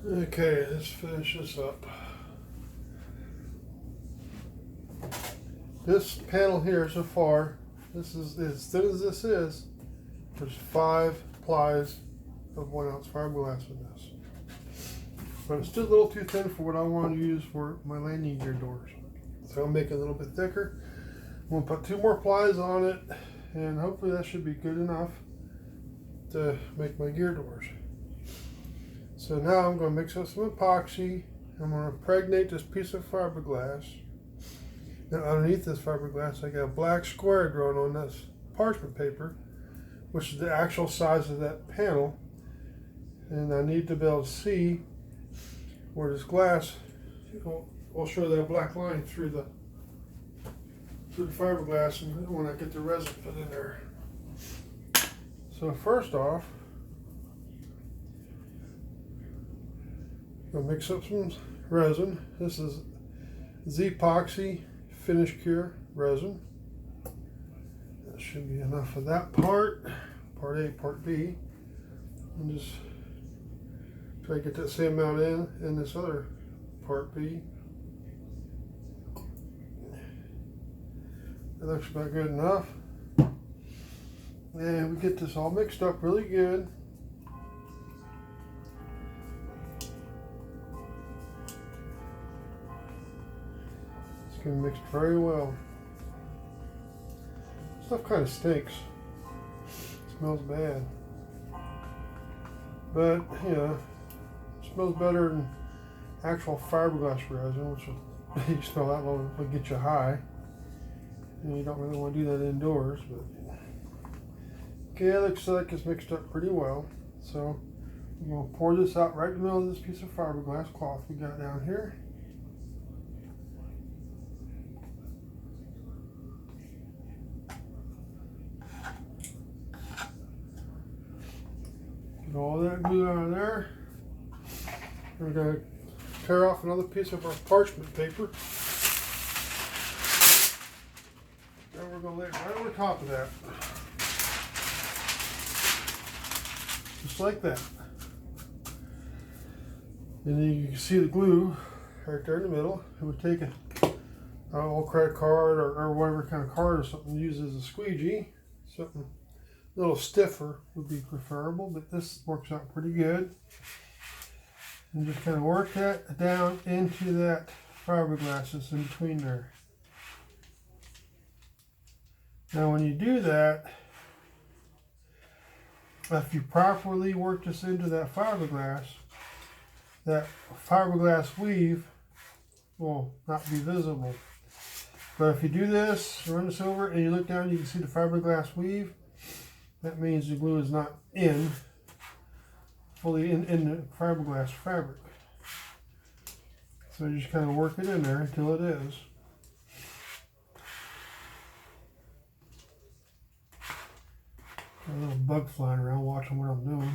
Okay, let's finish this up. This panel here so far, this is as thin as this is. There's 5 plies of 1 ounce fiberglass in this. But it's still a little too thin for what I want to use for my landing gear doors. So I'll make it a little bit thicker. I'm going to put 2 more plies on it, and hopefully that should be good enough to make my gear doors. So now I'm going to mix up some epoxy. I'm going to impregnate this piece of fiberglass. Now underneath this fiberglass, I got a black square drawn on this parchment paper, which is the actual size of that panel. And I need to be able to see where this glass will show that black line through the fiberglass, and when I get the resin put in there. So first off, I'll mix up some resin. This is Z-epoxy finish cure resin. That should be enough of that part A, part B. And just try to get that same amount in this other part B. That looks about good enough. And we get this all mixed up really good. It's going to mix very well. Stuff kind of stinks. It smells bad. But, you know, it smells better than actual fiberglass resin, which will, you smell that one will get you high. And you don't really want to do that indoors. But okay, it looks like it's mixed up pretty well. So I'm going to pour this out right in the middle of this piece of fiberglass cloth we got down here. Get all that glue out of there. We're going to tear off another piece of our parchment paper. And we're going to lay it right over top of that. Just like that. And then you can see the glue right there in the middle. It would take an old credit card or whatever kind of card or something used as a squeegee. Something a little stiffer would be preferable, but this works out pretty good. And just kind of work that down into that fiberglass that's in between there. Now when you do that, if you properly work this into that fiberglass weave will not be visible. But if you do this, run this over, and you look down, you can see the fiberglass weave. That means the glue is not fully in the fiberglass fabric. So you just kind of work it in there until it is. Got a little bug flying around watching what I'm doing.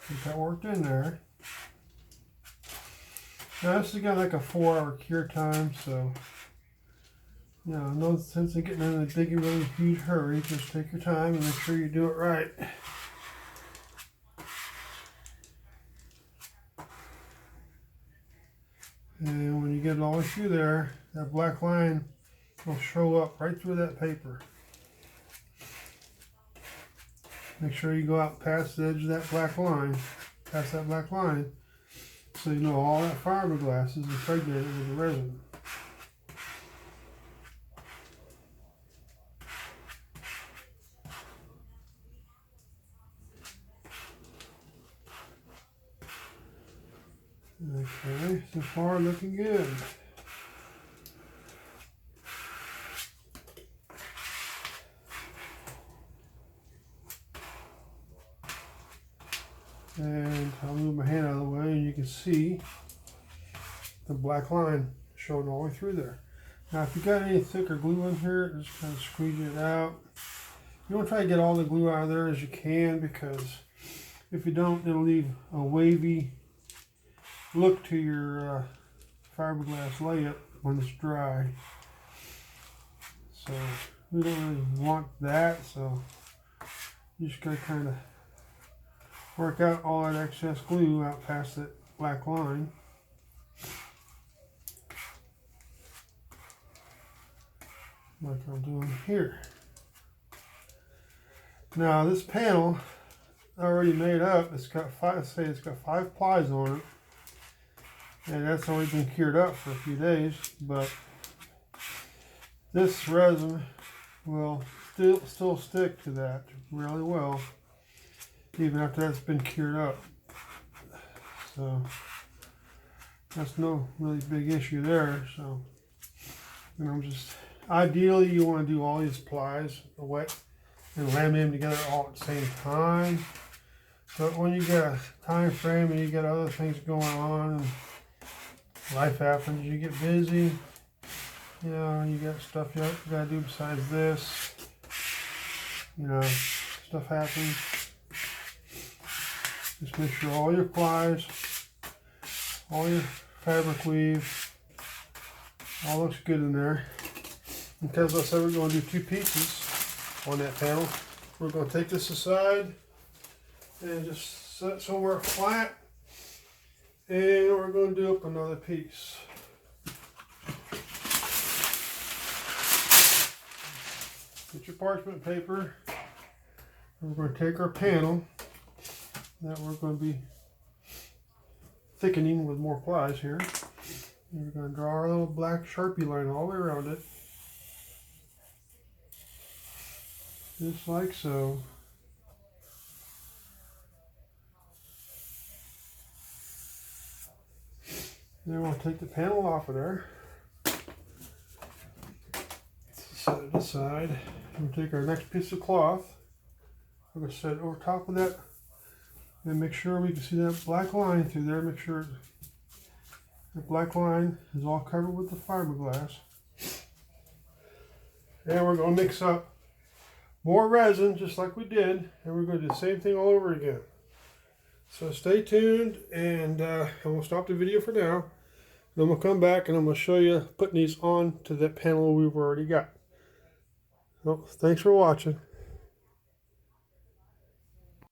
Get that worked in there. Now this has got like a 4-hour cure time, so you know, no sense in getting in a big, really huge hurry. Just take your time and make sure you do it right. And when you get it all the way through there, that black line will show up right through that paper. Make sure you go out past the edge of that black line, so you know all that fiberglass is impregnated with the resin. Okay, so far looking good. And I'll move my hand out of the way and you can see the black line showing all the way through there. Now if you got any thicker glue in here, just kind of squeeze it out. You want to try to get all the glue out of there as you can, because if you don't, it'll leave a wavy look to your fiberglass layup when it's dry. So we don't really want that, so You just gotta kind of work out all that excess glue out past that black line. Like I'm doing here. Now this panel already made up, it's got it's got 5 plies on it. And that's only been cured up for a few days, but this resin will still stick to that really well, even after that's been cured up. So that's no really big issue there. So, you know, just ideally you want to do all these plies wet and laminate them together all at the same time. But when you get a time frame and you get other things going on and life happens, you get busy, you know, you got stuff you gotta do besides this, you know, stuff happens. Just make sure all your plies, all your fabric weave, all looks good in there. Because let's say we're going to do 2 pieces on that panel, we're going to take this aside and just set it somewhere flat, and we're going to do up another piece. Get your parchment paper. We're going to take our panel that we're going to be thickening with more plies here. And we're going to draw our little black Sharpie line all the way around it. Just like so. Then we'll take the panel off of there. Set it aside. We'll take our next piece of cloth. We're going to set it over top of that and make sure we can see that black line through there. Make sure the black line is all covered with the fiberglass. And we're going to mix up more resin just like we did, and we're going to do the same thing all over again. So stay tuned, and we'll stop the video for now. And I'm going to come back and I'm going to show you putting these on to that panel we've already got. Well, thanks for watching.